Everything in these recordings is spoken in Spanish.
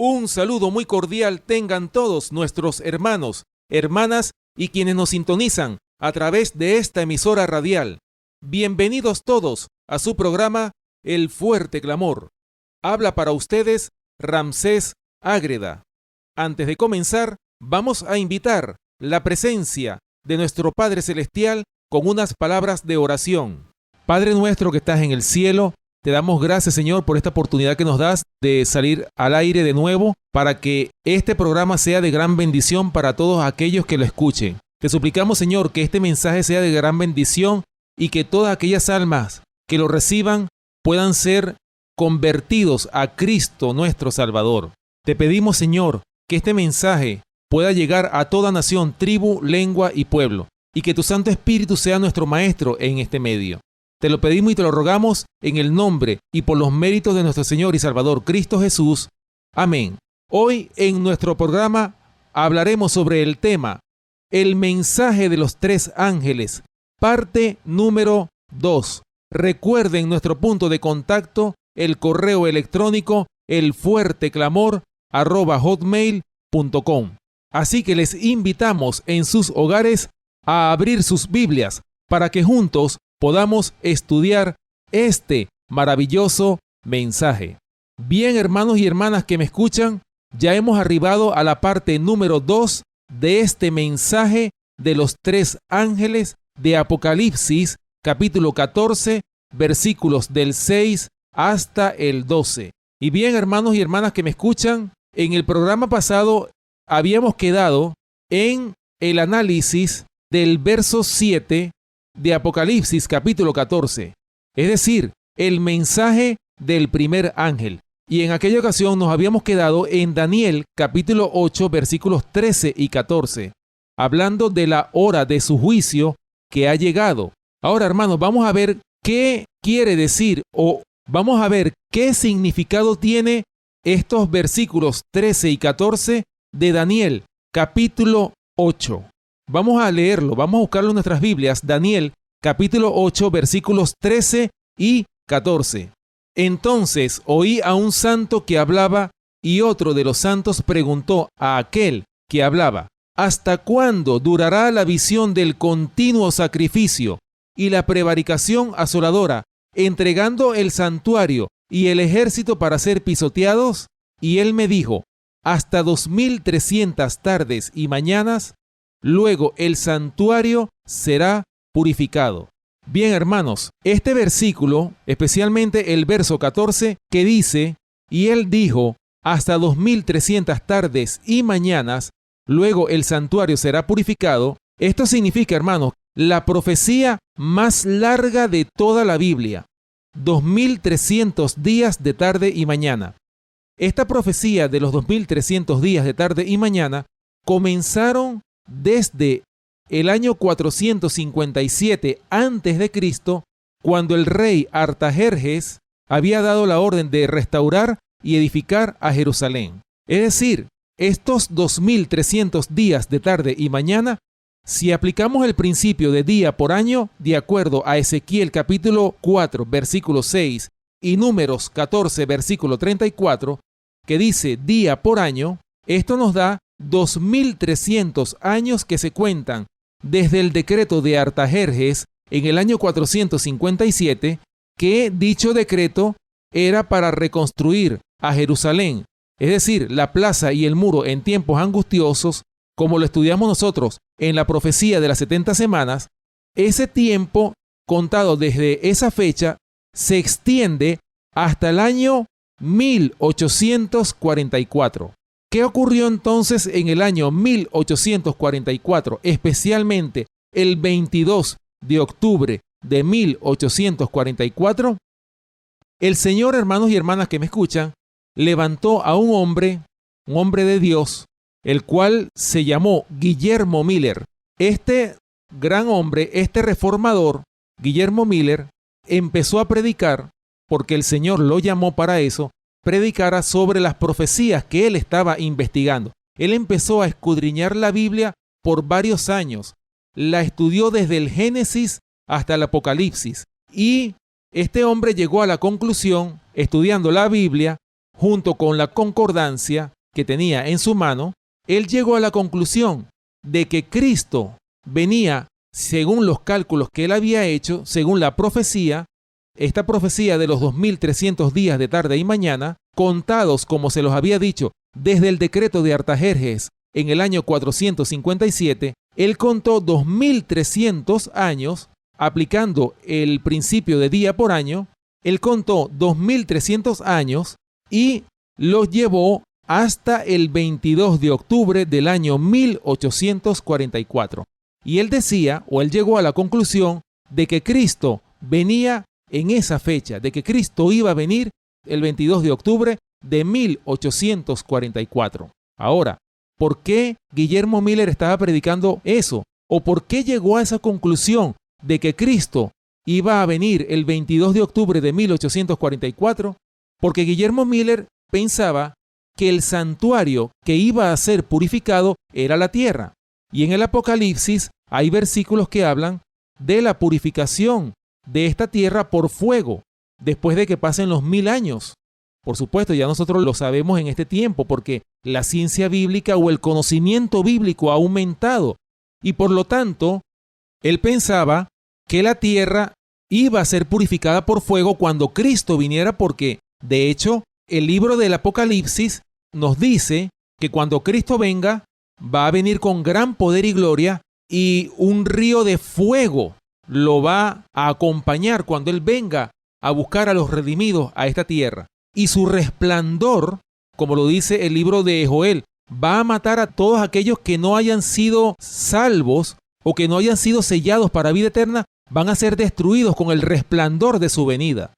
Un saludo muy cordial tengan todos nuestros hermanos, hermanas y quienes nos sintonizan a través de esta emisora radial. Bienvenidos todos a su programa El Fuerte Clamor. Habla para ustedes Ramsés Ágreda. Antes de comenzar, vamos a invitar la presencia de nuestro Padre Celestial con unas palabras de oración. Padre nuestro que estás en el cielo, te damos gracias, Señor, por esta oportunidad que nos das de salir al aire de nuevo para que este programa sea de gran bendición para todos aquellos que lo escuchen. Te suplicamos, Señor, que este mensaje sea de gran bendición y que todas aquellas almas que lo reciban puedan ser convertidos a Cristo nuestro Salvador. Te pedimos, Señor, que este mensaje pueda llegar a toda nación, tribu, lengua y pueblo, y que tu Santo Espíritu sea nuestro Maestro en este medio. Te lo pedimos y te lo rogamos en el nombre y por los méritos de nuestro Señor y Salvador Cristo Jesús. Amén. Hoy en nuestro programa hablaremos sobre el tema El mensaje de los tres ángeles, parte número 2. Recuerden nuestro punto de contacto, el correo electrónico elfuerteclamor@hotmail.com. Así que les invitamos en sus hogares a abrir sus Biblias para que juntos podamos estudiar este maravilloso mensaje. Bien, hermanos y hermanas que me escuchan, ya hemos arribado a la parte número 2 de este mensaje de los tres ángeles de Apocalipsis, capítulo 14, versículos del 6 hasta el 12. Y bien, hermanos y hermanas que me escuchan, en el programa pasado habíamos quedado en el análisis del verso 7 de Apocalipsis capítulo 14, es decir, el mensaje del primer ángel. Y en aquella ocasión nos habíamos quedado en Daniel capítulo 8 versículos 13 y 14, hablando de la hora de su juicio que ha llegado. Ahora, hermanos, vamos a ver qué quiere decir o vamos a ver qué significado tiene estos versículos 13 y 14 de Daniel capítulo 8. Vamos a leerlo, vamos a buscarlo en nuestras Biblias, Daniel, capítulo 8, versículos 13 y 14. Entonces oí a un santo que hablaba y otro de los santos preguntó a aquel que hablaba, ¿hasta cuándo durará la visión del continuo sacrificio y la prevaricación asoladora, entregando el santuario y el ejército para ser pisoteados? Y él me dijo, hasta 2300 tardes y mañanas. Luego el santuario será purificado. Bien, hermanos, este versículo, especialmente el verso 14, que dice, y él dijo, hasta 2300 tardes y mañanas, luego el santuario será purificado. Esto significa, hermanos, la profecía más larga de toda la Biblia. 2300 días de tarde y mañana. Esta profecía de los 2300 días de tarde y mañana comenzaron desde el año 457 a.C., cuando el rey Artajerjes había dado la orden de restaurar y edificar a Jerusalén. Es decir, estos 2300 días de tarde y mañana, si aplicamos el principio de día por año, de acuerdo a Ezequiel capítulo 4, versículo 6 y Números 14, versículo 34, que dice día por año, esto nos da 2300 años que se cuentan desde el decreto de Artajerjes en el año 457, que dicho decreto era para reconstruir a Jerusalén, es decir, la plaza y el muro en tiempos angustiosos, como lo estudiamos nosotros en la profecía de las 70 semanas. Ese tiempo, contado desde esa fecha, se extiende hasta el año 1844. ¿Qué ocurrió entonces en el año 1844, especialmente el 22 de octubre de 1844? El Señor, hermanos y hermanas que me escuchan, levantó a un hombre de Dios, el cual se llamó Guillermo Miller. Este gran hombre, este reformador, Guillermo Miller, empezó a predicar, porque el Señor lo llamó para eso, predicara sobre las profecías que él estaba investigando. Él empezó a escudriñar la Biblia por varios años. La estudió desde el Génesis hasta el Apocalipsis. Y este hombre llegó a la conclusión, estudiando la Biblia, junto con la concordancia que tenía en su mano, él llegó a la conclusión de que Cristo venía, según los cálculos que él había hecho, según la profecía, esta profecía de los 2300 días de tarde y mañana, contados como se los había dicho desde el decreto de Artajerjes en el año 457, él contó 2300 años, aplicando el principio de día por año, él contó 2300 años y los llevó hasta el 22 de octubre del año 1844. Y él decía, o él llegó a la conclusión de que Cristo venía en esa fecha, de que Cristo iba a venir el 22 de octubre de 1844. Ahora, ¿por qué Guillermo Miller estaba predicando eso? ¿O por qué llegó a esa conclusión de que Cristo iba a venir el 22 de octubre de 1844? Porque Guillermo Miller pensaba que el santuario que iba a ser purificado era la tierra. Y en el Apocalipsis hay versículos que hablan de la purificación de esta tierra por fuego, después de que pasen los 1000 años. Por supuesto, ya nosotros lo sabemos en este tiempo, porque la ciencia bíblica o el conocimiento bíblico ha aumentado. Y por lo tanto, él pensaba que la tierra iba a ser purificada por fuego cuando Cristo viniera, porque, de hecho, el libro del Apocalipsis nos dice que cuando Cristo venga, va a venir con gran poder y gloria, y un río de fuego lo va a acompañar cuando Él venga a buscar a los redimidos a esta tierra. Y su resplandor, como lo dice el libro de Joel, va a matar a todos aquellos que no hayan sido salvos o que no hayan sido sellados para vida eterna, van a ser destruidos con el resplandor de su venida.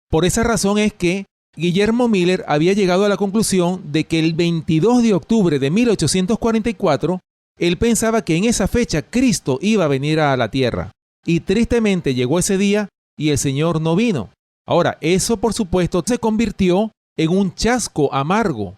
Por esa razón es que Guillermo Miller había llegado a la conclusión de que el 22 de octubre de 1844, él pensaba que en esa fecha Cristo iba a venir a la tierra. Y tristemente llegó ese día y el Señor no vino. Ahora, eso por supuesto se convirtió en un chasco amargo.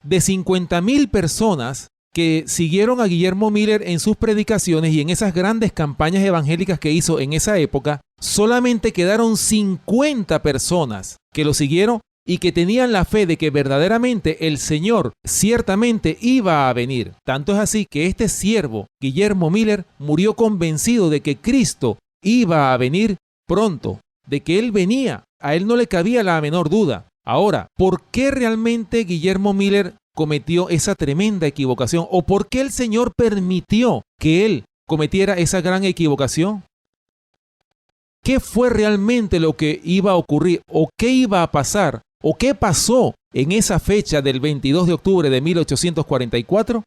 De 50,000 personas que siguieron a Guillermo Miller en sus predicaciones y en esas grandes campañas evangélicas que hizo en esa época, solamente quedaron 50 personas que lo siguieron y que tenían la fe de que verdaderamente el Señor ciertamente iba a venir. Tanto es así que este siervo, Guillermo Miller, murió convencido de que Cristo iba a venir pronto, de que Él venía. A él no le cabía la menor duda. Ahora, ¿por qué realmente Guillermo Miller cometió esa tremenda equivocación? ¿O por qué el Señor permitió que él cometiera esa gran equivocación? ¿Qué fue realmente lo que iba a ocurrir? ¿O qué iba a pasar? ¿O qué pasó en esa fecha del 22 de octubre de 1844?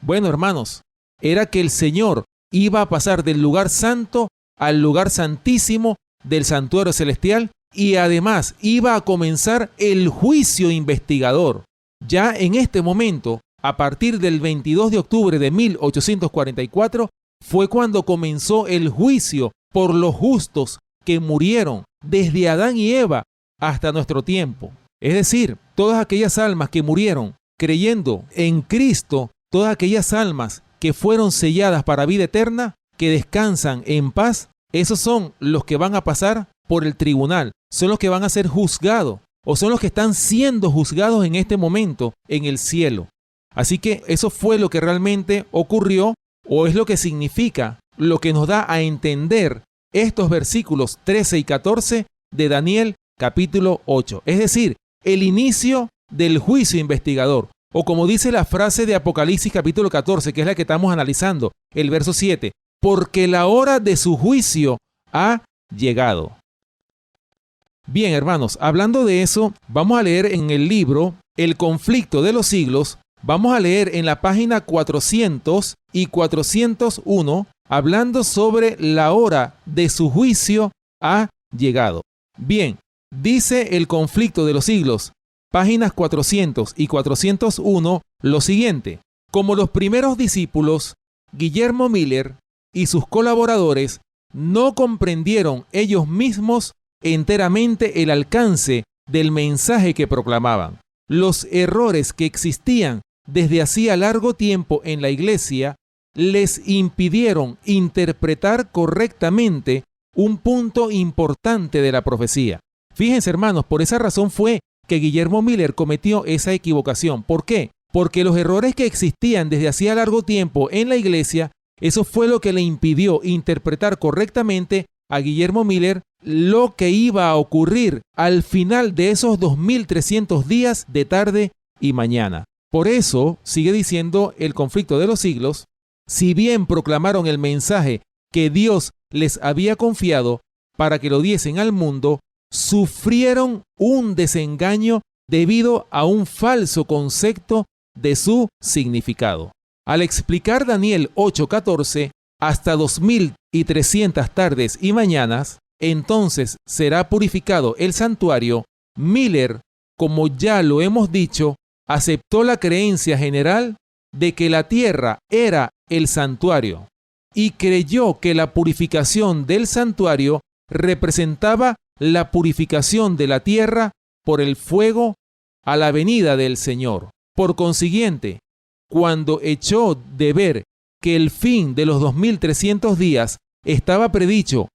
Bueno, hermanos, era que el Señor iba a pasar del lugar santo al lugar santísimo del santuario celestial y además iba a comenzar el juicio investigador. Ya en este momento, a partir del 22 de octubre de 1844, fue cuando comenzó el juicio por los justos que murieron desde Adán y Eva hasta nuestro tiempo. Es decir, todas aquellas almas que murieron creyendo en Cristo, todas aquellas almas que fueron selladas para vida eterna, que descansan en paz, esos son los que van a pasar por el tribunal, son los que van a ser juzgados o son los que están siendo juzgados en este momento en el cielo. Así que eso fue lo que realmente ocurrió, o es lo que significa, lo que nos da a entender estos versículos 13 y 14 de Daniel capítulo 8. Es decir, el inicio del juicio investigador, o como dice la frase de Apocalipsis capítulo 14, que es la que estamos analizando, el verso 7, porque la hora de su juicio ha llegado. Bien, hermanos, hablando de eso, vamos a leer en el libro El conflicto de los siglos, vamos a leer en la página 400 y 401, hablando sobre la hora de su juicio ha llegado. Bien, dice El conflicto de los siglos, páginas 400 y 401, lo siguiente: como los primeros discípulos, Guillermo Miller y sus colaboradores no comprendieron ellos mismos enteramente el alcance del mensaje que proclamaban. Los errores que existían desde hacía largo tiempo en la iglesia les impidieron interpretar correctamente un punto importante de la profecía. Fíjense, hermanos, por esa razón fue que Guillermo Miller cometió esa equivocación. ¿Por qué? Porque los errores que existían desde hacía largo tiempo en la iglesia, eso fue lo que le impidió interpretar correctamente a Guillermo Miller lo que iba a ocurrir al final de esos 2300 días de tarde y mañana. Por eso, sigue diciendo el conflicto de los siglos, si bien proclamaron el mensaje que Dios les había confiado para que lo diesen al mundo, sufrieron un desengaño debido a un falso concepto de su significado. Al explicar Daniel 8:14, hasta 2300 tardes y mañanas, entonces será purificado el santuario, Miller, como ya lo hemos dicho, aceptó la creencia general de que la tierra era el santuario y creyó que la purificación del santuario representaba la purificación de la tierra por el fuego a la venida del Señor. Por consiguiente, cuando echó de ver que el fin de los 2300 días estaba predicho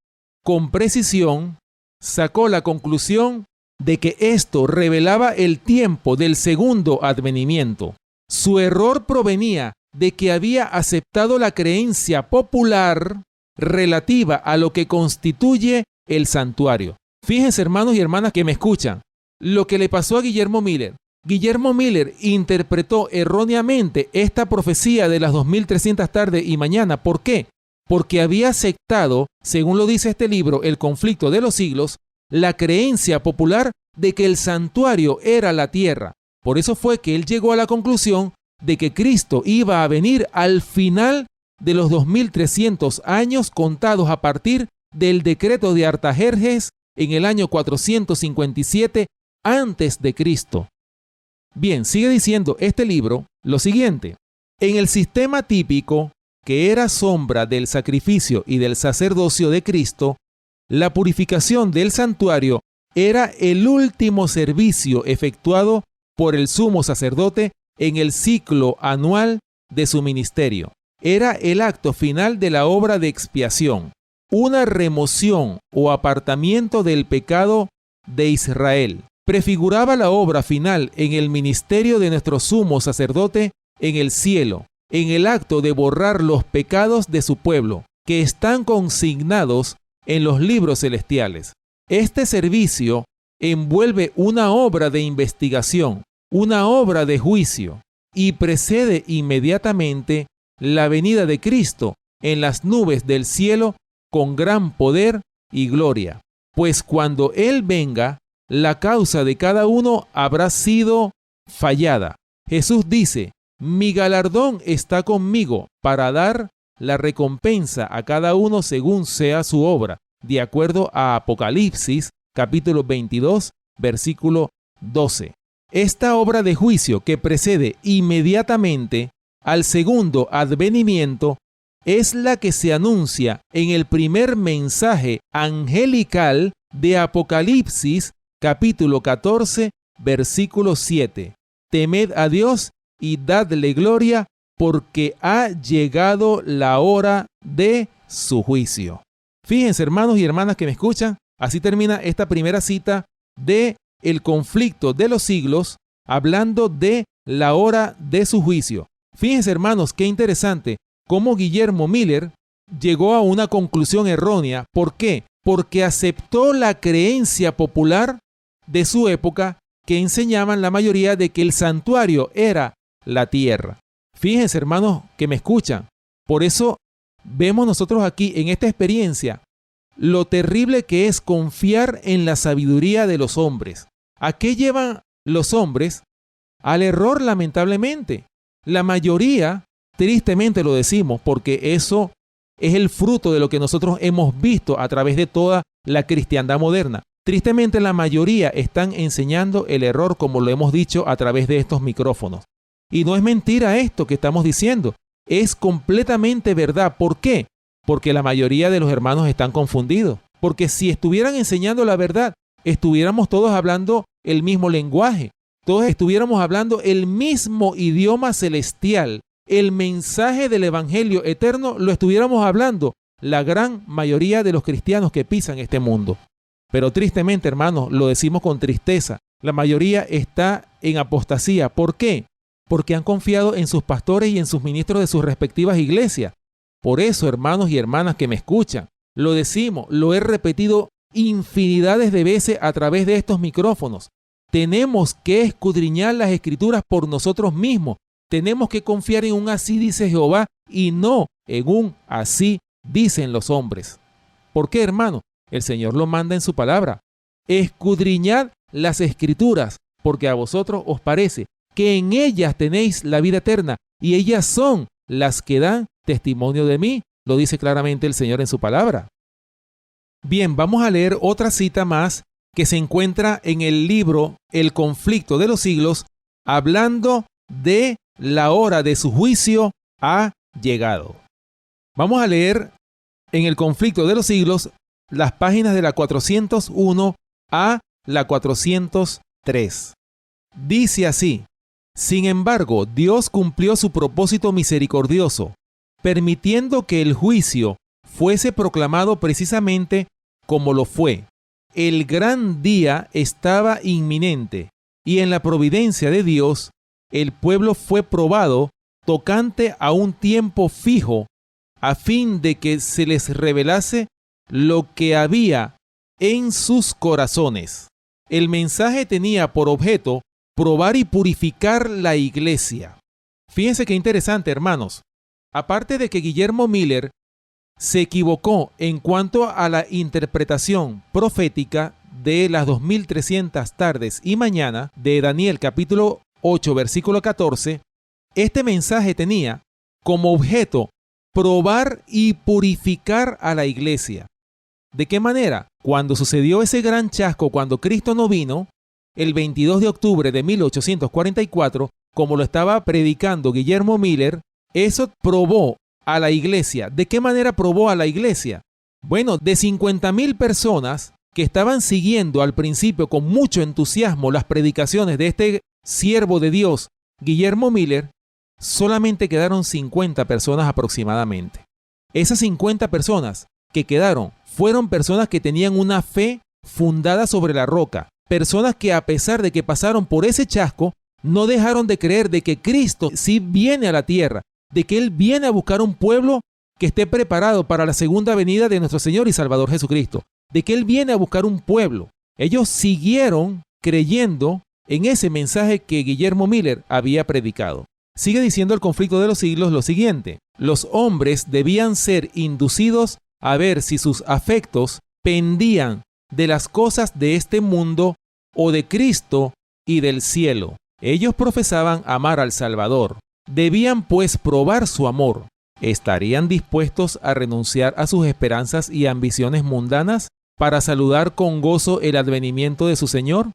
con precisión, sacó la conclusión de que esto revelaba el tiempo del segundo advenimiento. Su error provenía de que había aceptado la creencia popular relativa a lo que constituye el santuario. Fíjense, hermanos y hermanas que me escuchan, lo que le pasó a Guillermo Miller. Guillermo Miller interpretó erróneamente esta profecía de las 2300 tardes y mañana. ¿Por qué? Porque había aceptado, según lo dice este libro, El conflicto de los siglos, la creencia popular de que el santuario era la tierra. Por eso fue que él llegó a la conclusión de que Cristo iba a venir al final de los 2300 años contados a partir del decreto de Artajerjes en el año 457 antes de Cristo. Bien, sigue diciendo este libro lo siguiente: en el sistema típico, que era sombra del sacrificio y del sacerdocio de Cristo, la purificación del santuario era el último servicio efectuado por el sumo sacerdote en el ciclo anual de su ministerio. Era el acto final de la obra de expiación, una remoción o apartamiento del pecado de Israel. Prefiguraba la obra final en el ministerio de nuestro sumo sacerdote en el cielo, en el acto de borrar los pecados de su pueblo, que están consignados en los libros celestiales. Este servicio envuelve una obra de investigación, una obra de juicio, y precede inmediatamente la venida de Cristo en las nubes del cielo con gran poder y gloria. Pues cuando Él venga, la causa de cada uno habrá sido fallada. Jesús dice: mi galardón está conmigo para dar la recompensa a cada uno según sea su obra, de acuerdo a Apocalipsis capítulo 22, versículo 12. Esta obra de juicio que precede inmediatamente al segundo advenimiento es la que se anuncia en el primer mensaje angelical de Apocalipsis capítulo 14, versículo 7. Temed a Dios y dadle gloria, porque ha llegado la hora de su juicio. Fíjense, hermanos y hermanas que me escuchan, así termina esta primera cita de El conflicto de los siglos, hablando de la hora de su juicio. Fíjense, hermanos, qué interesante cómo Guillermo Miller llegó a una conclusión errónea. ¿Por qué? Porque aceptó la creencia popular de su época que enseñaban la mayoría de que el santuario era la tierra. Fíjense, hermanos que me escuchan, por eso vemos nosotros aquí en esta experiencia lo terrible que es confiar en la sabiduría de los hombres. ¿A qué llevan los hombres? Al error, lamentablemente. La mayoría, tristemente lo decimos, porque eso es el fruto de lo que nosotros hemos visto a través de toda la cristiandad moderna. Tristemente, la mayoría están enseñando el error, como lo hemos dicho a través de estos micrófonos. Y no es mentira esto que estamos diciendo, es completamente verdad. ¿Por qué? Porque la mayoría de los hermanos están confundidos. Porque si estuvieran enseñando la verdad, estuviéramos todos hablando el mismo lenguaje, todos estuviéramos hablando el mismo idioma celestial, el mensaje del evangelio eterno lo estuviéramos hablando la gran mayoría de los cristianos que pisan este mundo. Pero tristemente, hermanos, lo decimos con tristeza, la mayoría está en apostasía. ¿Por qué? Porque han confiado en sus pastores y en sus ministros de sus respectivas iglesias. Por eso, hermanos y hermanas que me escuchan, lo decimos, lo he repetido infinidades de veces a través de estos micrófonos. Tenemos que escudriñar las Escrituras por nosotros mismos. Tenemos que confiar en un así dice Jehová y no en un así dicen los hombres. ¿Por qué, hermano? El Señor lo manda en su palabra. Escudriñad las Escrituras, porque a vosotros os parece que en ellas tenéis la vida eterna, y ellas son las que dan testimonio de mí. Lo dice claramente el Señor en su palabra. Bien, vamos a leer otra cita más que se encuentra en el libro El conflicto de los siglos, hablando de la hora de su juicio ha llegado. Vamos a leer en El conflicto de los siglos las páginas de la 401 a la 403. Dice así: sin embargo, Dios cumplió su propósito misericordioso, permitiendo que el juicio fuese proclamado precisamente como lo fue. El gran día estaba inminente, y en la providencia de Dios, el pueblo fue probado tocante a un tiempo fijo, a fin de que se les revelase lo que había en sus corazones. El mensaje tenía por objeto probar y purificar la iglesia. Fíjense qué interesante, hermanos. Aparte de que Guillermo Miller se equivocó en cuanto a la interpretación profética de las 2300 tardes y mañana de Daniel capítulo 8 versículo 14, este mensaje tenía como objeto probar y purificar a la iglesia. ¿De qué manera? Cuando sucedió ese gran chasco, cuando Cristo no vino, el 22 de octubre de 1844, como lo estaba predicando Guillermo Miller, eso probó a la iglesia. ¿De qué manera probó a la iglesia? Bueno, de 50,000 personas que estaban siguiendo al principio con mucho entusiasmo las predicaciones de este siervo de Dios, Guillermo Miller, solamente quedaron 50 personas aproximadamente. Esas 50 personas que quedaron fueron personas que tenían una fe fundada sobre la roca, personas que a pesar de que pasaron por ese chasco, no dejaron de creer de que Cristo sí viene a la tierra, de que Él viene a buscar un pueblo que esté preparado para la segunda venida de nuestro Señor y Salvador Jesucristo, de que Él viene a buscar un pueblo. Ellos siguieron creyendo en ese mensaje que Guillermo Miller había predicado. Sigue diciendo El conflicto de los siglos lo siguiente: los hombres debían ser inducidos a ver si sus afectos pendían de las cosas de este mundo o de Cristo y del cielo. Ellos profesaban amar al Salvador. Debían pues probar su amor. ¿Estarían dispuestos a renunciar a sus esperanzas y ambiciones mundanas para saludar con gozo el advenimiento de su Señor?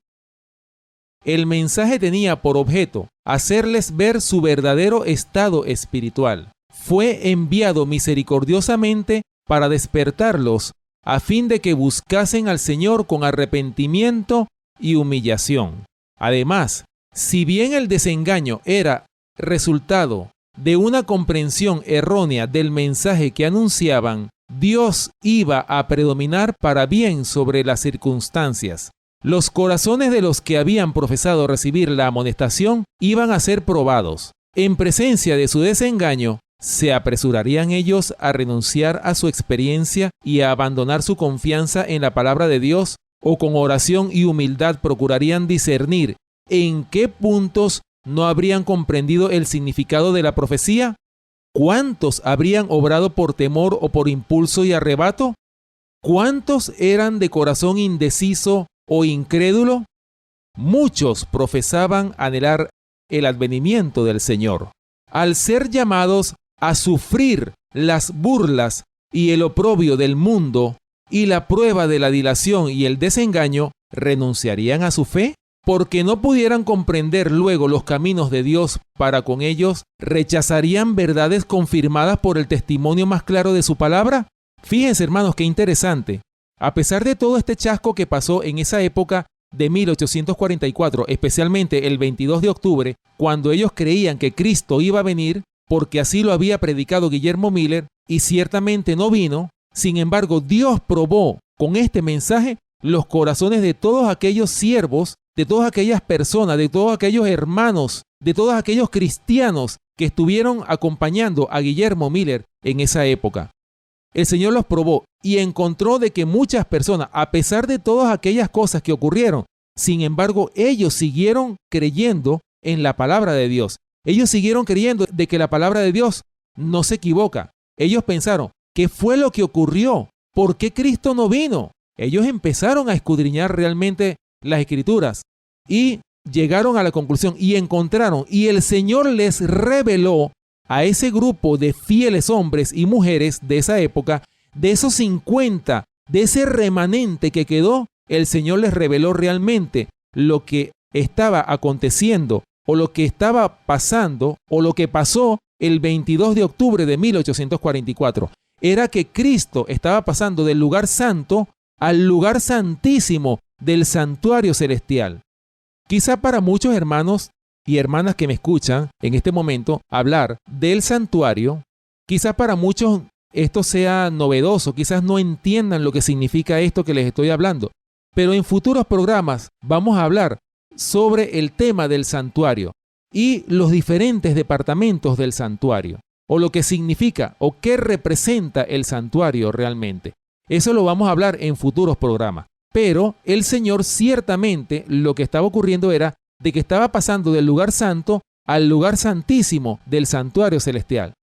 El mensaje tenía por objeto hacerles ver su verdadero estado espiritual. Fue enviado misericordiosamente para despertarlos a fin de que buscasen al Señor con arrepentimiento y humillación. Además, si bien el desengaño era resultado de una comprensión errónea del mensaje que anunciaban, Dios iba a predominar para bien sobre las circunstancias. Los corazones de los que habían profesado recibir la amonestación iban a ser probados. En presencia de su desengaño, ¿se apresurarían ellos a renunciar a su experiencia y a abandonar su confianza en la palabra de Dios? ¿O con oración y humildad procurarían discernir en qué puntos no habrían comprendido el significado de la profecía? ¿Cuántos habrían obrado por temor o por impulso y arrebato? ¿Cuántos eran de corazón indeciso o incrédulo? Muchos profesaban anhelar el advenimiento del Señor. Al ser llamados a sufrir las burlas y el oprobio del mundo y la prueba de la dilación y el desengaño, ¿renunciarían a su fe? Porque no pudieran comprender luego los caminos de Dios para con ellos, ¿rechazarían verdades confirmadas por el testimonio más claro de su palabra? Fíjense, hermanos, qué interesante. A pesar de todo este chasco que pasó en esa época de 1844, especialmente el 22 de octubre, cuando ellos creían que Cristo iba a venir, porque así lo había predicado Guillermo Miller, y ciertamente no vino, sin embargo, Dios probó con este mensaje los corazones de todos aquellos siervos, de todas aquellas personas, de todos aquellos hermanos, de todos aquellos cristianos que estuvieron acompañando a Guillermo Miller en esa época. El Señor los probó y encontró de que muchas personas, a pesar de todas aquellas cosas que ocurrieron, sin embargo, ellos siguieron creyendo en la palabra de Dios. Ellos siguieron creyendo de que la palabra de Dios no se equivoca. Ellos pensaron, ¿qué fue lo que ocurrió? ¿Por qué Cristo no vino? Ellos empezaron a escudriñar realmente las Escrituras y llegaron a la conclusión y encontraron, y el Señor les reveló a ese grupo de fieles hombres y mujeres de esa época, de esos 50, de ese remanente que quedó, el Señor les reveló realmente lo que estaba aconteciendo o lo que estaba pasando o lo que pasó el 22 de octubre de 1844. Era que Cristo estaba pasando del lugar santo al lugar santísimo del santuario celestial. Quizá para muchos hermanos y hermanas que me escuchan en este momento hablar del santuario, quizá para muchos esto sea novedoso, quizás no entiendan lo que significa esto que les estoy hablando. Pero en futuros programas vamos a hablar sobre el tema del santuario y los diferentes departamentos del santuario, o lo que significa o qué representa el santuario realmente. Eso lo vamos a hablar en futuros programas. Pero el Señor ciertamente lo que estaba ocurriendo era de que estaba pasando del lugar santo al lugar santísimo del santuario celestial.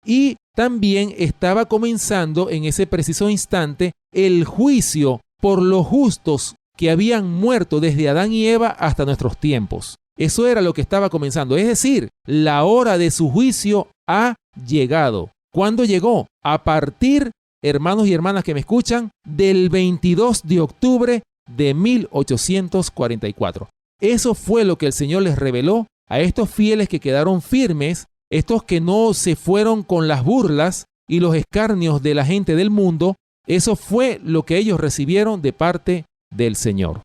Y también estaba comenzando en ese preciso instante el juicio por los justos que habían muerto desde Adán y Eva hasta nuestros tiempos. Eso era lo que estaba comenzando. Es decir, la hora de su juicio ha llegado. ¿Cuándo llegó? A partir, hermanos y hermanas que me escuchan, del 22 de octubre de 1844. Eso fue lo que el Señor les reveló a estos fieles que quedaron firmes, estos que no se fueron con las burlas y los escarnios de la gente del mundo. Eso fue lo que ellos recibieron de parte del Señor.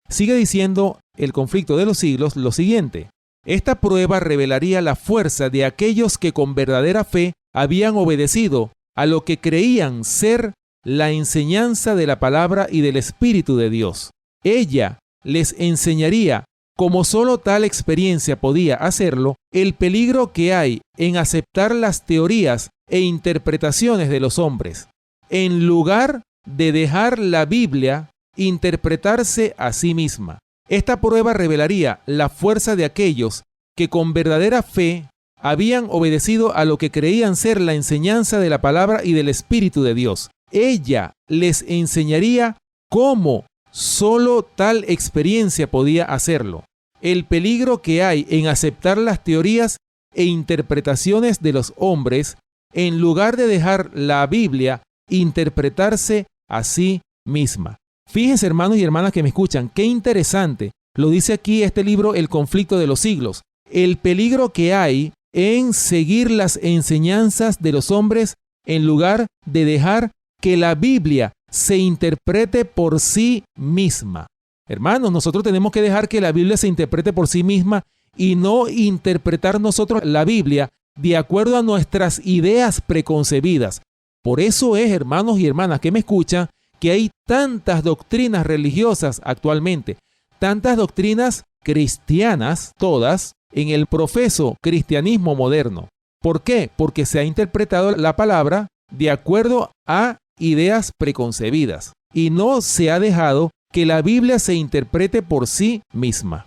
Sigue diciendo el conflicto de los siglos lo siguiente: esta prueba revelaría la fuerza de aquellos que con verdadera fe habían obedecido a lo que creían ser la enseñanza de la palabra y del Espíritu de Dios. Ella les enseñaría, como solo tal experiencia podía hacerlo, el peligro que hay en aceptar las teorías e interpretaciones de los hombres, en lugar de dejar la Biblia interpretarse a sí misma. Esta prueba revelaría la fuerza de aquellos que con verdadera fe habían obedecido a lo que creían ser la enseñanza de la palabra y del Espíritu de Dios. Ella les enseñaría cómo solo tal experiencia podía hacerlo, el peligro que hay en aceptar las teorías e interpretaciones de los hombres, en lugar de dejar la Biblia interpretarse a sí misma. Fíjense, hermanos y hermanas que me escuchan, qué interesante. Lo dice aquí este libro, El conflicto de los siglos. El peligro que hay en seguir las enseñanzas de los hombres en lugar de dejar que la Biblia se interprete por sí misma. Hermanos, nosotros tenemos que dejar que la Biblia se interprete por sí misma y no interpretar nosotros la Biblia de acuerdo a nuestras ideas preconcebidas. Por eso es, hermanos y hermanas que me escuchan, que hay tantas doctrinas religiosas actualmente, tantas doctrinas cristianas, todas, en el profeso cristianismo moderno. ¿Por qué? Porque se ha interpretado la palabra de acuerdo a ideas preconcebidas y no se ha dejado que la Biblia se interprete por sí misma.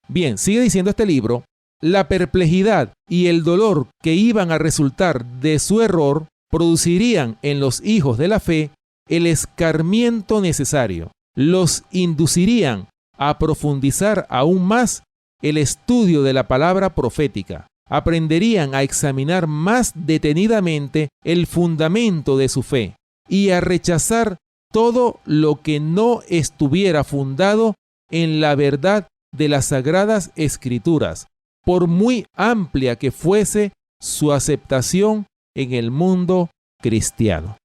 Bien, sigue diciendo este libro, la perplejidad y el dolor que iban a resultar de su error producirían en los hijos de la fe el escarmiento necesario. Los inducirían a profundizar aún más el estudio de la palabra profética. Aprenderían a examinar más detenidamente el fundamento de su fe y a rechazar todo lo que no estuviera fundado en la verdad de las Sagradas Escrituras, por muy amplia que fuese su aceptación en el mundo cristiano.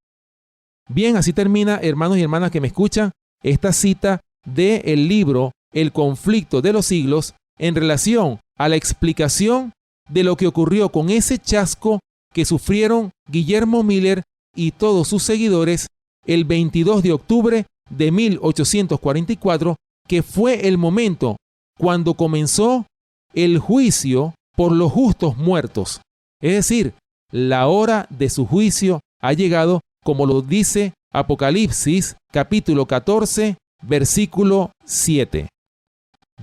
Bien, así termina, hermanos y hermanas que me escuchan, esta cita del libro El conflicto de los siglos en relación a la explicación de lo que ocurrió con ese chasco que sufrieron Guillermo Miller y todos sus seguidores el 22 de octubre de 1844, que fue el momento cuando comenzó el juicio por los justos muertos. Es decir, la hora de su juicio ha llegado, como lo dice Apocalipsis capítulo 14, versículo 7.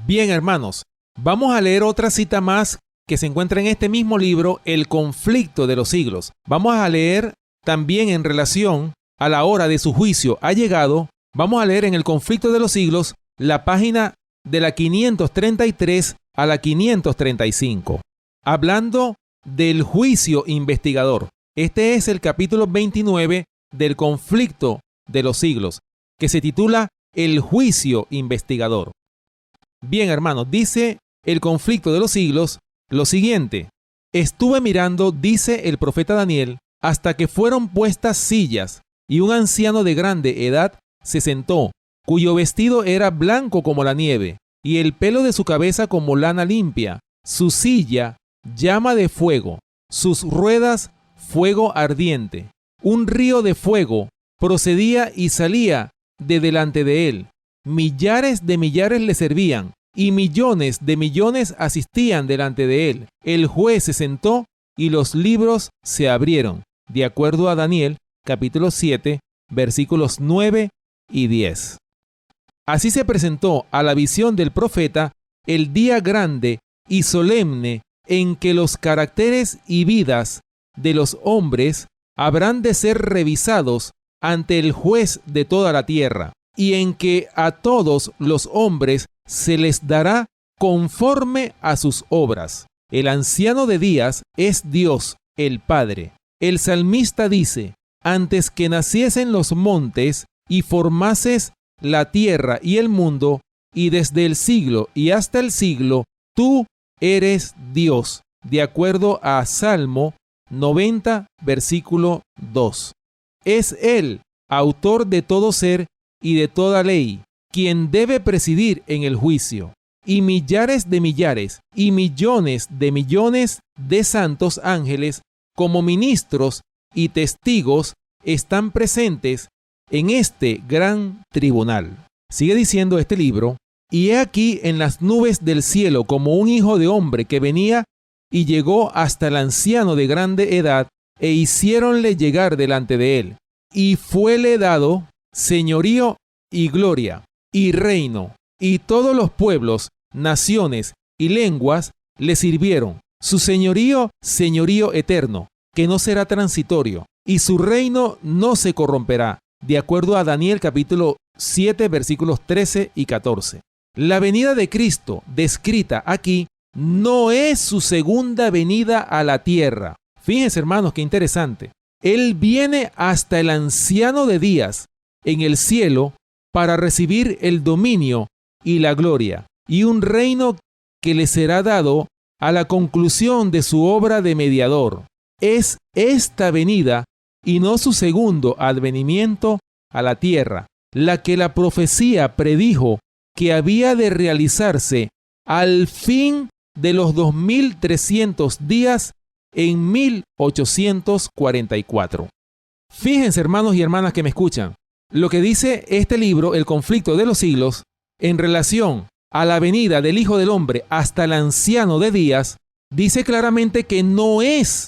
Bien, hermanos, vamos a leer otra cita más que se encuentra en este mismo libro, El conflicto de los siglos. Vamos a leer también en relación a la hora de su juicio ha llegado. Vamos a leer en El conflicto de los siglos la página de la 533 a la 535, hablando del juicio investigador. Este es el capítulo 29 del conflicto de los siglos, que se titula El juicio investigador. Bien, hermanos, dice El conflicto de los siglos lo siguiente: estuve mirando, dice el profeta Daniel, hasta que fueron puestas sillas, y un anciano de grande edad se sentó, cuyo vestido era blanco como la nieve, y el pelo de su cabeza como lana limpia, su silla llama de fuego, sus ruedas fuego ardiente. Un río de fuego procedía y salía de delante de él. Millares de millares le servían, y millones de millones asistían delante de él. El juez se sentó y los libros se abrieron, de acuerdo a Daniel, capítulo 7, versículos 9 y 10. Así se presentó a la visión del profeta el día grande y solemne en que los caracteres y vidas de los hombres habrán de ser revisados ante el juez de toda la tierra, y en que a todos los hombres se les dará conforme a sus obras. El anciano de días es Dios, el Padre. El salmista dice: antes que naciesen los montes y formases la tierra y el mundo, y desde el siglo y hasta el siglo, tú eres Dios, de acuerdo a Salmo 90, versículo 2. Es Él, autor de todo ser y de toda ley, quien debe presidir en el juicio. Y millares de millares y millones de santos ángeles, como ministros y testigos, están presentes en este gran tribunal. Sigue diciendo este libro: y he aquí en las nubes del cielo como un hijo de hombre que venía y llegó hasta el anciano de grande edad, e hiciéronle llegar delante de él. Y fuele dado señorío y gloria y reino, y todos los pueblos, naciones y lenguas le sirvieron. Su señorío, señorío eterno, que no será transitorio, y su reino no se corromperá, de acuerdo a Daniel capítulo 7, versículos 13 y 14. La venida de Cristo, descrita aquí, no es su segunda venida a la tierra. Fíjense, hermanos, qué interesante. Él viene hasta el anciano de días en el cielo para recibir el dominio y la gloria, y un reino que le será dado a la conclusión de su obra de mediador. Es esta venida, y no su segundo advenimiento a la tierra, la que la profecía predijo que había de realizarse al fin de los 2300 días en 1844. Fíjense, hermanos y hermanas que me escuchan, lo que dice este libro, El conflicto de los siglos, en relación a la venida del Hijo del Hombre hasta el anciano de días, dice claramente que no es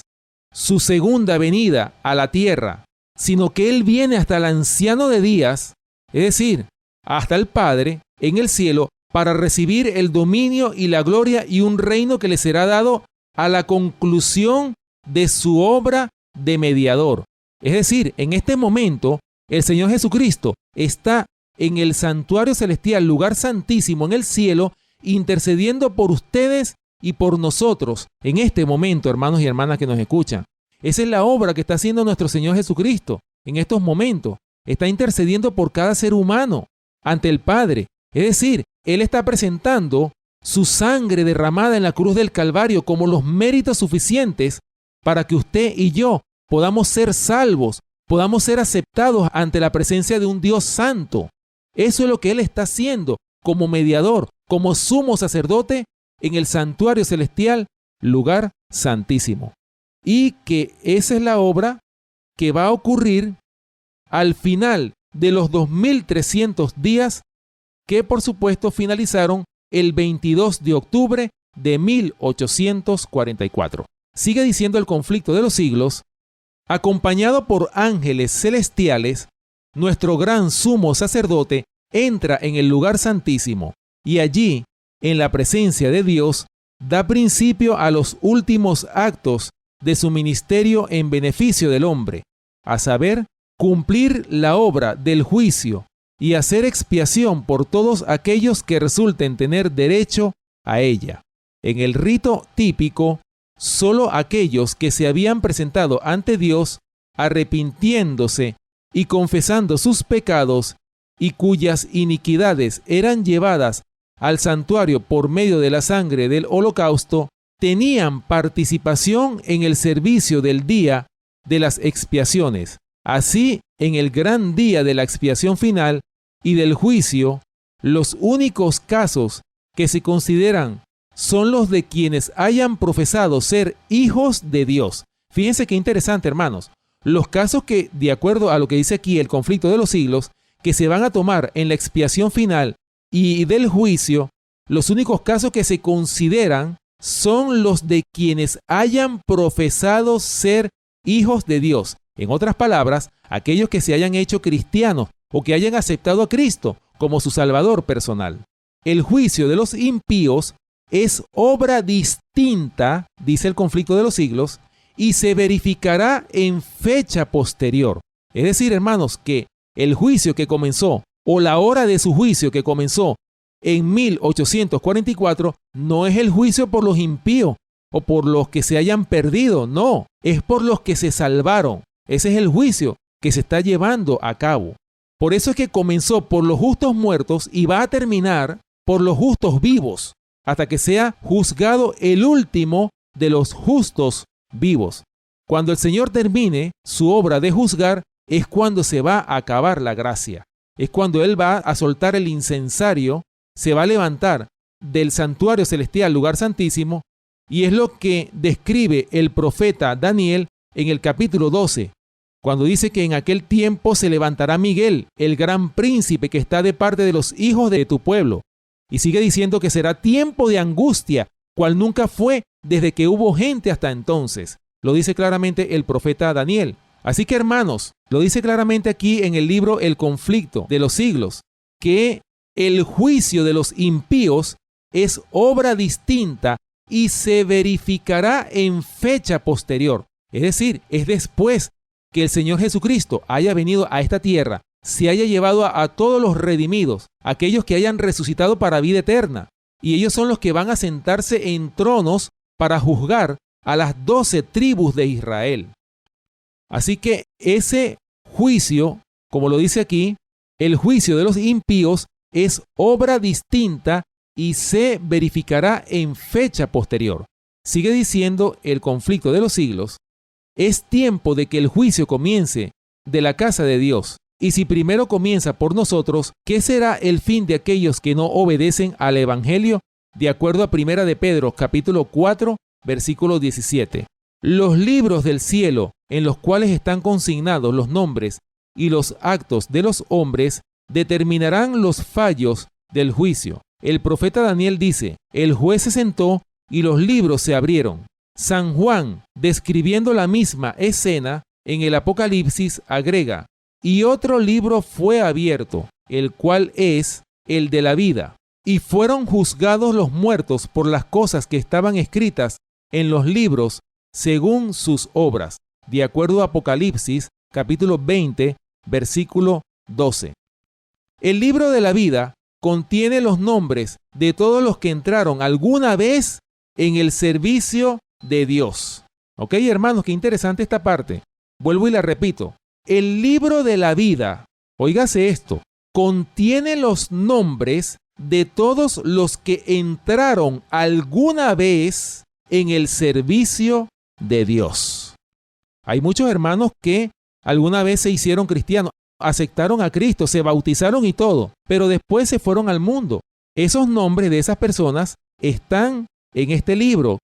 su segunda venida a la tierra, sino que Él viene hasta el anciano de días, es decir, hasta el Padre en el cielo, para recibir el dominio y la gloria y un reino que le será dado a la conclusión de su obra de mediador. Es decir, en este momento, el Señor Jesucristo está en el santuario celestial, lugar santísimo en el cielo, intercediendo por ustedes y por nosotros en este momento, hermanos y hermanas que nos escuchan. Esa es la obra que está haciendo nuestro Señor Jesucristo en estos momentos. Está intercediendo por cada ser humano ante el Padre. Es decir, Él está presentando su sangre derramada en la cruz del Calvario como los méritos suficientes para que usted y yo podamos ser salvos, podamos ser aceptados ante la presencia de un Dios santo. Eso es lo que Él está haciendo como mediador, como sumo sacerdote en el santuario celestial, lugar santísimo. Y que esa es la obra que va a ocurrir al final de los 2300 días que por supuesto finalizaron el 22 de octubre de 1844. Sigue diciendo el conflicto de los siglos: acompañado por ángeles celestiales, nuestro gran sumo sacerdote entra en el lugar santísimo y allí, en la presencia de Dios, da principio a los últimos actos de su ministerio en beneficio del hombre, a saber, cumplir la obra del juicio y hacer expiación por todos aquellos que resulten tener derecho a ella. En el rito típico, solo aquellos que se habían presentado ante Dios arrepintiéndose y confesando sus pecados y cuyas iniquidades eran llevadas al santuario por medio de la sangre del holocausto, tenían participación en el servicio del día de las expiaciones. Así, en el gran día de la expiación final y del juicio, los únicos casos que se consideran son los de quienes hayan profesado ser hijos de Dios. Fíjense qué interesante, hermanos. Los casos que, de acuerdo a lo que dice aquí el conflicto de los siglos, que se van a tomar en la expiación final y del juicio, los únicos casos que se consideran son los de quienes hayan profesado ser hijos de Dios. En otras palabras, aquellos que se hayan hecho cristianos o que hayan aceptado a Cristo como su Salvador personal. El juicio de los impíos es obra distinta, dice el conflicto de los siglos, y se verificará en fecha posterior. Es decir, hermanos, que el juicio que comenzó, o la hora de su juicio que comenzó en 1844, no es el juicio por los impíos o por los que se hayan perdido, no, es por los que se salvaron. Ese es el juicio que se está llevando a cabo. Por eso es que comenzó por los justos muertos y va a terminar por los justos vivos, hasta que sea juzgado el último de los justos vivos. Cuando el Señor termine su obra de juzgar, es cuando se va a acabar la gracia. Es cuando Él va a soltar el incensario, se va a levantar del santuario celestial, lugar santísimo, y es lo que describe el profeta Daniel en el capítulo 12, cuando dice que en aquel tiempo se levantará Miguel, el gran príncipe que está de parte de los hijos de tu pueblo. Y sigue diciendo que será tiempo de angustia, cual nunca fue desde que hubo gente hasta entonces. Lo dice claramente el profeta Daniel. Así que, hermanos, lo dice claramente aquí en el libro El conflicto de los siglos, que el juicio de los impíos es obra distinta y se verificará en fecha posterior. Es decir, es después que el Señor Jesucristo haya venido a esta tierra, se haya llevado a todos los redimidos, aquellos que hayan resucitado para vida eterna. Y ellos son los que van a sentarse en tronos para juzgar a las 12 tribus de Israel. Así que ese juicio, como lo dice aquí, el juicio de los impíos es obra distinta y se verificará en fecha posterior. Sigue diciendo el conflicto de los siglos: es tiempo de que el juicio comience de la casa de Dios. Y si primero comienza por nosotros, ¿qué será el fin de aquellos que no obedecen al Evangelio? De acuerdo a 1 de Pedro, capítulo 4, versículo 17. Los libros del cielo, en los cuales están consignados los nombres y los actos de los hombres, determinarán los fallos del juicio. El profeta Daniel dice: el juez se sentó y los libros se abrieron. San Juan, describiendo la misma escena en el Apocalipsis, agrega: y otro libro fue abierto, el cual es el de la vida. Y fueron juzgados los muertos por las cosas que estaban escritas en los libros según sus obras, de acuerdo a Apocalipsis, capítulo 20, versículo 12. El libro de la vida contiene los nombres de todos los que entraron alguna vez en el servicio de Dios. Ok, hermanos, qué interesante esta parte. Vuelvo y la repito. El libro de la vida, óigase esto, contiene los nombres de todos los que entraron alguna vez en el servicio de Dios. Hay muchos hermanos que alguna vez se hicieron cristianos, aceptaron a Cristo, se bautizaron y todo, pero después se fueron al mundo. Esos nombres de esas personas están en este libro.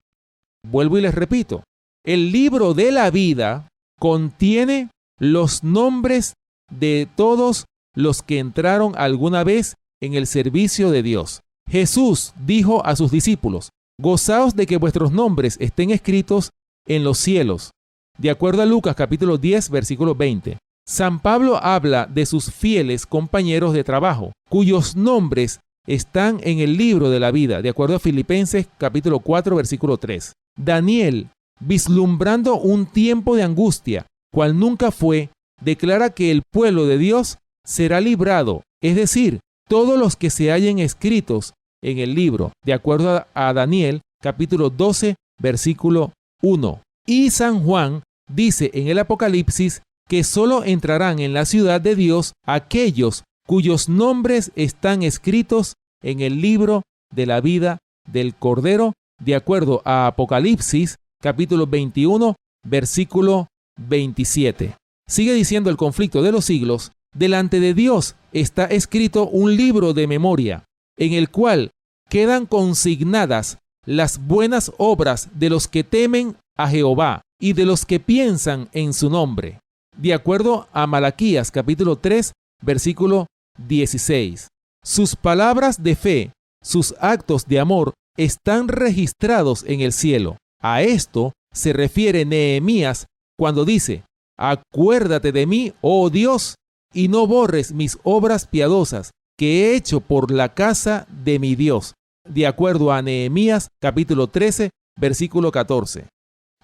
Vuelvo y les repito, el libro de la vida contiene los nombres de todos los que entraron alguna vez en el servicio de Dios. Jesús dijo a sus discípulos: gozaos de que vuestros nombres estén escritos en los cielos, de acuerdo a Lucas capítulo 10, versículo 20. San Pablo habla de sus fieles compañeros de trabajo, cuyos nombres están en el libro de la vida, de acuerdo a Filipenses capítulo 4, versículo 3. Daniel, vislumbrando un tiempo de angustia, cual nunca fue, declara que el pueblo de Dios será librado, es decir, todos los que se hallen escritos en el libro, de acuerdo a Daniel capítulo 12, versículo 1. Y San Juan dice en el Apocalipsis que solo entrarán en la ciudad de Dios aquellos cuyos nombres están escritos en el libro de la vida del Cordero, de acuerdo a Apocalipsis capítulo 21, versículo 27. Sigue diciendo el conflicto de los siglos: delante de Dios está escrito un libro de memoria, en el cual quedan consignadas las buenas obras de los que temen a Jehová y de los que piensan en su nombre, de acuerdo a Malaquías capítulo 3, versículo 16. Sus palabras de fe, sus actos de amor están registrados en el cielo. A esto se refiere Nehemías cuando dice: acuérdate de mí, oh Dios, y no borres mis obras piadosas que he hecho por la casa de mi Dios, de acuerdo a Nehemías capítulo 13, versículo 14.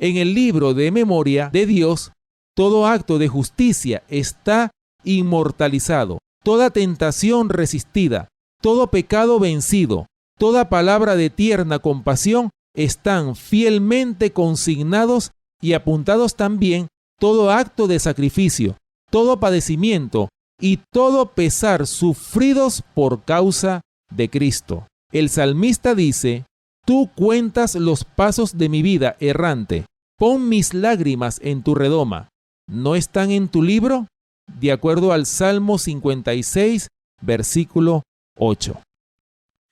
En el libro de memoria de Dios, todo acto de justicia está inmortalizado, toda tentación resistida, todo pecado vencido, toda palabra de tierna compasión están fielmente consignados, y apuntados también todo acto de sacrificio, todo padecimiento y todo pesar sufridos por causa de Cristo. El salmista dice: tú cuentas los pasos de mi vida errante, pon mis lágrimas en tu redoma. ¿No están en tu libro? De acuerdo al Salmo 56, versículo 8.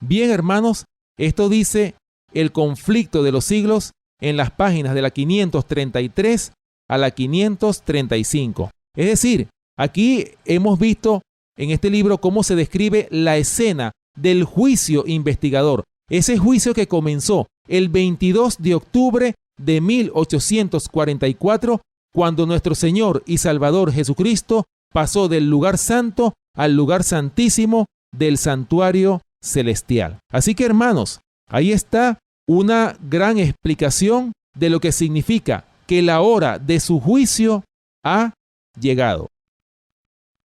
Bien, hermanos, esto dice el conflicto de los siglos en las páginas de la 533 a la 535. Es decir, aquí hemos visto en este libro cómo se describe la escena del juicio investigador. Ese juicio que comenzó el 22 de octubre de 1844, cuando nuestro Señor y Salvador Jesucristo pasó del lugar santo al lugar santísimo del santuario celestial. Así que, hermanos, ahí está una gran explicación de lo que significa que la hora de su juicio ha llegado.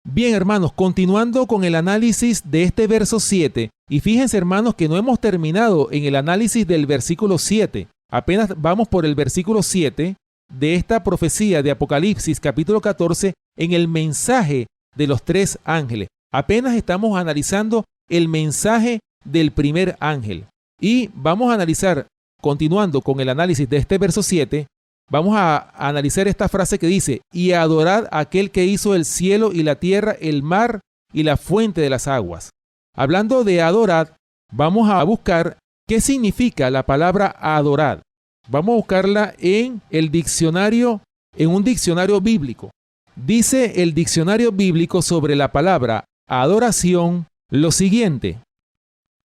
Bien, hermanos, continuando con el análisis de este verso 7, y fíjense, hermanos, que no hemos terminado en el análisis del versículo 7. Apenas vamos por el versículo 7 de esta profecía de Apocalipsis capítulo 14 en el mensaje de los tres ángeles. Apenas estamos analizando el mensaje del primer ángel. Y vamos a analizar, continuando con el análisis de este verso 7, vamos a analizar esta frase que dice: y adorad a aquel que hizo el cielo y la tierra, el mar y la fuente de las aguas. Hablando de adorad, vamos a buscar qué significa la palabra adorad. Vamos a buscarla en el diccionario, en un diccionario bíblico. Dice el diccionario bíblico sobre la palabra adoración lo siguiente: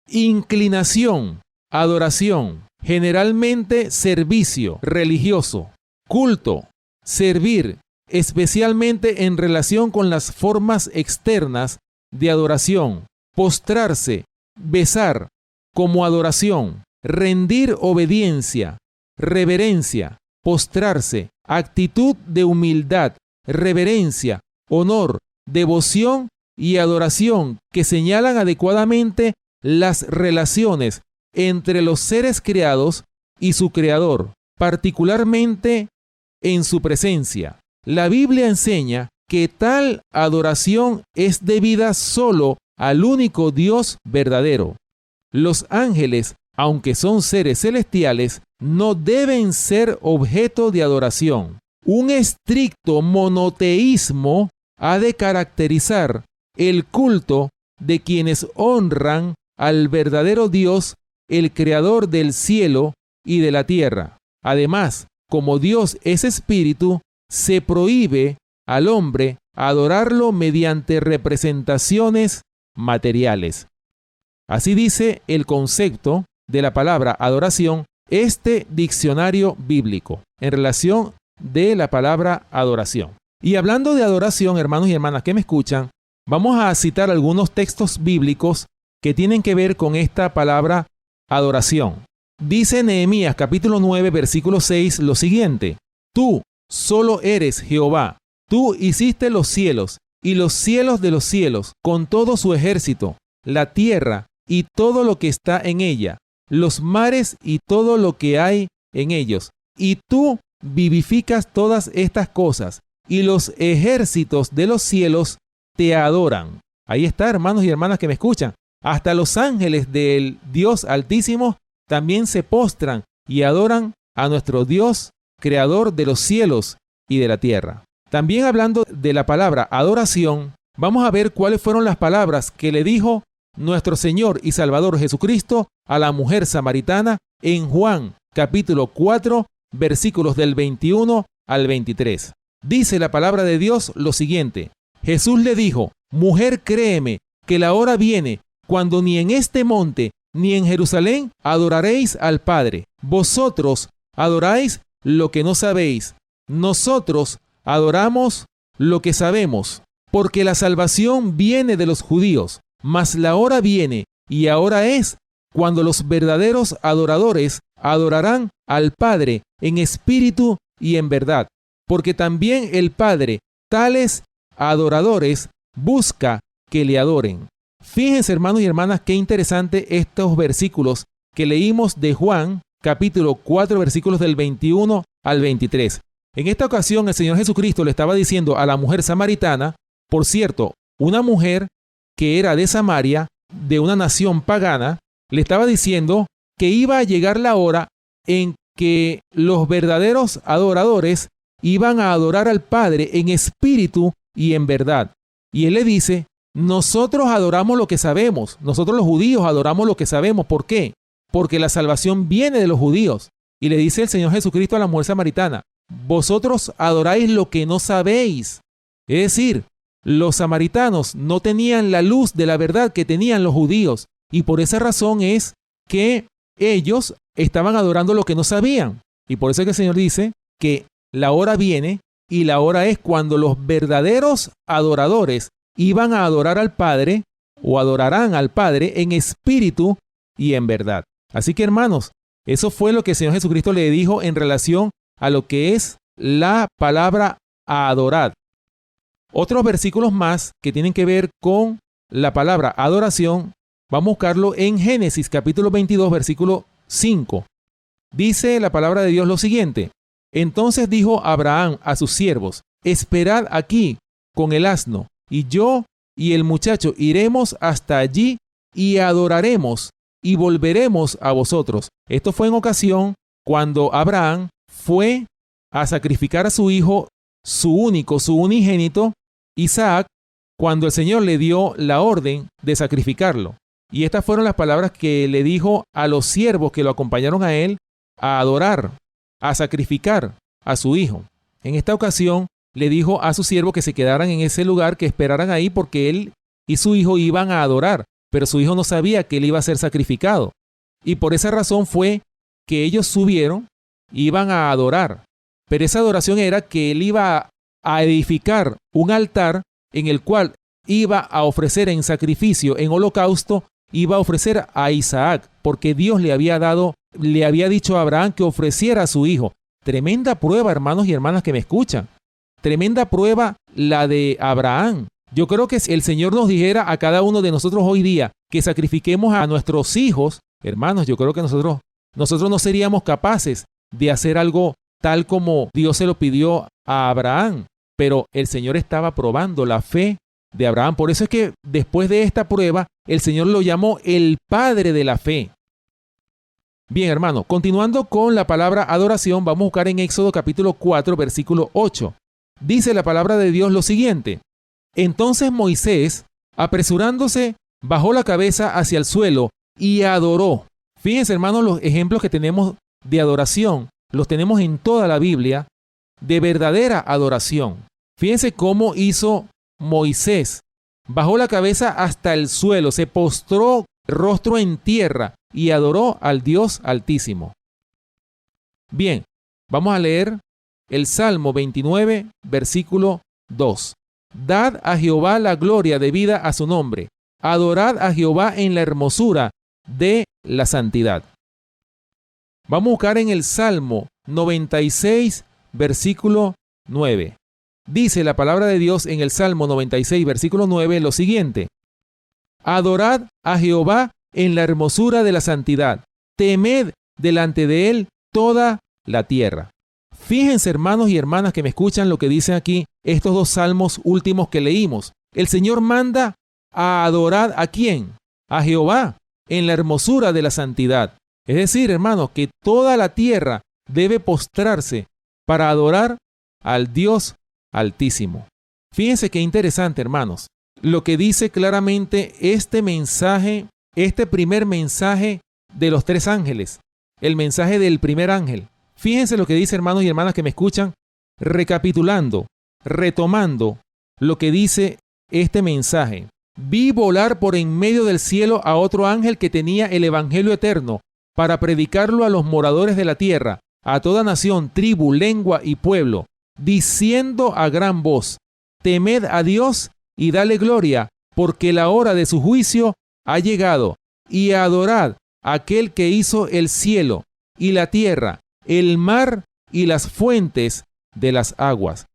inclinación, adoración, generalmente servicio religioso, culto, servir, especialmente en relación con las formas externas de adoración, postrarse, besar, como adoración, rendir obediencia, reverencia, postrarse, actitud de humildad, reverencia, honor, devoción y adoración que señalan adecuadamente las relaciones entre los seres creados y su creador, particularmente en su presencia. La Biblia enseña que tal adoración es debida solo al único Dios verdadero. Los ángeles, aunque son seres celestiales, no deben ser objeto de adoración. Un estricto monoteísmo ha de caracterizar el culto de quienes honran al verdadero Dios, el creador del cielo y de la tierra. Además, como Dios es espíritu, se prohíbe al hombre a adorarlo mediante representaciones materiales. Así dice el concepto de la palabra adoración, este diccionario bíblico, en relación de la palabra adoración. Y hablando de adoración, hermanos y hermanas que me escuchan, vamos a citar algunos textos bíblicos que tienen que ver con esta palabra adoración. Dice Nehemías capítulo 9, versículo 6 lo siguiente: Tú solo eres Jehová, tú hiciste los cielos y los cielos de los cielos, con todo su ejército, la tierra y todo lo que está en ella, los mares y todo lo que hay en ellos. Y tú vivificas todas estas cosas, y los ejércitos de los cielos te adoran. Ahí está, hermanos y hermanas que me escuchan. Hasta los ángeles del Dios Altísimo también se postran y adoran a nuestro Dios, creador de los cielos y de la tierra. También hablando de la palabra adoración, vamos a ver cuáles fueron las palabras que le dijo nuestro Señor y Salvador Jesucristo a la mujer samaritana en Juan capítulo 4, versículos del 21 al 23. Dice la palabra de Dios lo siguiente: Jesús le dijo: Mujer, créeme que la hora viene cuando ni en este monte ni en Jerusalén adoraréis al Padre. Vosotros adoráis lo que no sabéis. Nosotros adoramos lo que sabemos, porque la salvación viene de los judíos. Mas la hora viene, y ahora es, cuando los verdaderos adoradores adorarán al Padre en espíritu y en verdad, porque también el Padre tales adoradores busca que le adoren. Fíjense, hermanos y hermanas, qué interesante estos versículos que leímos de Juan, capítulo 4, versículos del 21 al 23. En esta ocasión, el Señor Jesucristo le estaba diciendo a la mujer samaritana, por cierto, una mujer que era de Samaria, de una nación pagana, le estaba diciendo que iba a llegar la hora en que los verdaderos adoradores iban a adorar al Padre en espíritu y en verdad. Y él le dice: nosotros adoramos lo que sabemos, nosotros los judíos adoramos lo que sabemos. ¿Por qué? Porque la salvación viene de los judíos. Y le dice el Señor Jesucristo a la mujer samaritana: vosotros adoráis lo que no sabéis. Es decir, los samaritanos no tenían la luz de la verdad que tenían los judíos, y por esa razón es que ellos estaban adorando lo que no sabían. Y por eso es que el Señor dice que la hora viene, y la hora es cuando los verdaderos adoradores iban a adorar al Padre, o adorarán al Padre en espíritu y en verdad. Así que, hermanos, eso fue lo que el Señor Jesucristo le dijo en relación a lo que es la palabra adorar. Otros versículos más que tienen que ver con la palabra adoración, vamos a buscarlo en Génesis capítulo 22, versículo 5. Dice la palabra de Dios lo siguiente: Entonces dijo Abraham a sus siervos: Esperad aquí con el asno, y yo y el muchacho iremos hasta allí y adoraremos y volveremos a vosotros. Esto fue en ocasión cuando Abraham fue a sacrificar a su hijo, su único, su unigénito, Isaac, cuando el Señor le dio la orden de sacrificarlo. Y estas fueron las palabras que le dijo a los siervos que lo acompañaron a él a adorar, a sacrificar a su hijo. En esta ocasión le dijo a sus siervos que se quedaran en ese lugar, que esperaran ahí, porque él y su hijo iban a adorar, pero su hijo no sabía que él iba a ser sacrificado. Y por esa razón fue que ellos subieron, iban a adorar. Pero esa adoración era que él iba a edificar un altar en el cual iba a ofrecer en sacrificio, en holocausto, iba a ofrecer a Isaac, porque Dios le había dicho a Abraham que ofreciera a su hijo. Tremenda prueba, hermanos y hermanas que me escuchan. Tremenda prueba la de Abraham. Yo creo que si el Señor nos dijera a cada uno de nosotros hoy día que sacrifiquemos a nuestros hijos, hermanos, yo creo que nosotros no seríamos capaces de hacer algo tal como Dios se lo pidió a Abraham. Pero el Señor estaba probando la fe de Abraham. Por eso es que después de esta prueba, el Señor lo llamó el Padre de la fe. Bien, hermano, continuando con la palabra adoración, vamos a buscar en Éxodo capítulo 4, versículo 8. Dice la palabra de Dios lo siguiente: Entonces Moisés, apresurándose, bajó la cabeza hacia el suelo y adoró. Fíjense, hermanos, los ejemplos que tenemos de adoración, los tenemos en toda la Biblia, de verdadera adoración. Fíjense cómo hizo Moisés. Bajó la cabeza hasta el suelo, se postró rostro en tierra y adoró al Dios Altísimo. Bien, vamos a leer el Salmo 29, versículo 2. Dad a Jehová la gloria debida a su nombre. Adorad a Jehová en la hermosura de la santidad. Vamos a buscar en el Salmo 96, versículo 9. Dice la palabra de Dios en el Salmo 96, versículo 9, lo siguiente. Adorad a Jehová en la hermosura de la santidad. Temed delante de él toda la tierra. Fíjense, hermanos y hermanas que me escuchan, lo que dicen aquí estos dos salmos últimos que leímos. El Señor manda a adorar ¿a quién? A Jehová en la hermosura de la santidad. Es decir, hermanos, que toda la tierra debe postrarse para adorar al Dios Altísimo. Fíjense qué interesante, hermanos, lo que dice claramente este mensaje, este primer mensaje de los tres ángeles, el mensaje del primer ángel. Fíjense lo que dice, hermanos y hermanas que me escuchan, recapitulando, retomando lo que dice este mensaje. Vi volar por en medio del cielo a otro ángel que tenía el evangelio eterno para predicarlo a los moradores de la tierra, a toda nación, tribu, lengua y pueblo, diciendo a gran voz, temed a Dios y dale gloria, porque la hora de su juicio ha llegado, y adorad a aquel que hizo el cielo y la tierra, el mar y las fuentes de las aguas.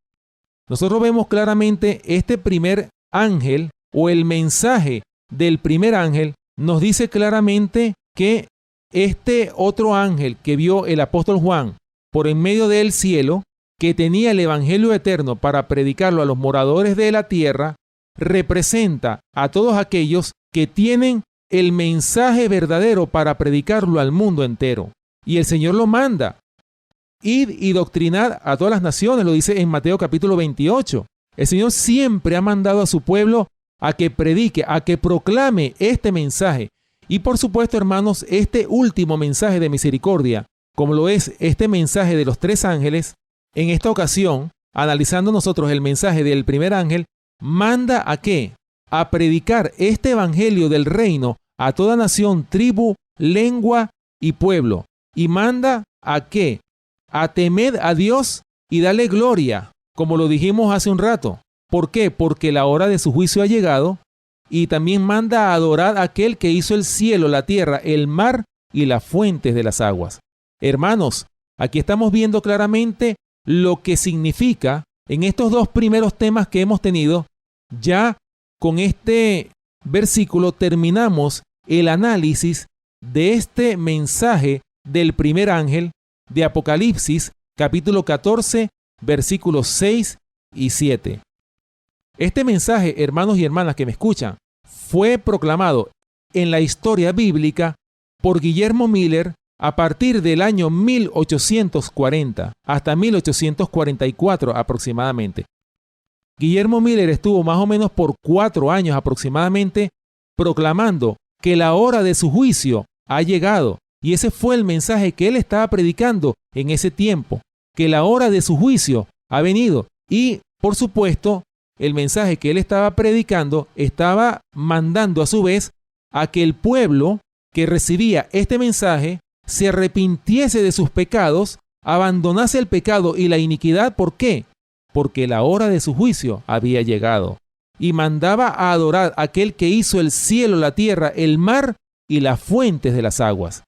Nosotros vemos claramente este primer ángel o el mensaje del primer ángel nos dice claramente que este otro ángel que vio el apóstol Juan por en medio del cielo, que tenía el evangelio eterno para predicarlo a los moradores de la tierra, representa a todos aquellos que tienen el mensaje verdadero para predicarlo al mundo entero. Y el Señor lo manda. Id y doctrinad a todas las naciones, lo dice en Mateo capítulo 28. El Señor siempre ha mandado a su pueblo a que predique, a que proclame este mensaje. Y por supuesto, hermanos, este último mensaje de misericordia, como lo es este mensaje de los tres ángeles, en esta ocasión, analizando nosotros el mensaje del primer ángel, manda ¿a qué? A predicar este evangelio del reino a toda nación, tribu, lengua y pueblo. Y manda ¿a qué? A temed a Dios y dale gloria, como lo dijimos hace un rato. ¿Por qué? Porque la hora de su juicio ha llegado. Y también manda a adorar a aquel que hizo el cielo, la tierra, el mar y las fuentes de las aguas. Hermanos, aquí estamos viendo claramente lo que significa en estos dos primeros temas que hemos tenido. Ya con este versículo terminamos el análisis de este mensaje del primer ángel de Apocalipsis, capítulo 14, versículos 6 y 7. Este mensaje, hermanos y hermanas que me escuchan, fue proclamado en la historia bíblica por Guillermo Miller a partir del año 1840 hasta 1844 aproximadamente. Guillermo Miller estuvo más o menos por 4 años aproximadamente proclamando que la hora de su juicio ha llegado. Y ese fue el mensaje que él estaba predicando en ese tiempo, que la hora de su juicio ha venido. Y, por supuesto, el mensaje que él estaba predicando estaba mandando a su vez a que el pueblo que recibía este mensaje se arrepintiese de sus pecados, abandonase el pecado y la iniquidad. ¿Por qué? Porque la hora de su juicio había llegado. Y mandaba a adorar a aquel que hizo el cielo, la tierra, el mar y las fuentes de las aguas.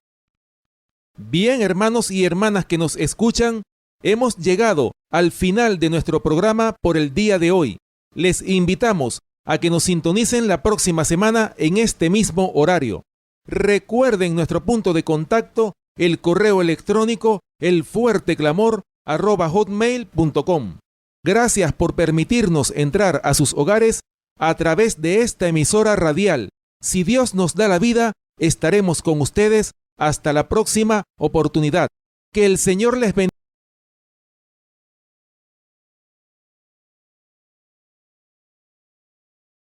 Bien, hermanos y hermanas que nos escuchan, hemos llegado al final de nuestro programa por el día de hoy. Les invitamos a que nos sintonicen la próxima semana en este mismo horario. Recuerden nuestro punto de contacto, el correo electrónico elfuerteclamor@hotmail.com. Gracias por permitirnos entrar a sus hogares a través de esta emisora radial. Si Dios nos da la vida, estaremos con ustedes hasta la próxima oportunidad. Que el Señor les bendiga.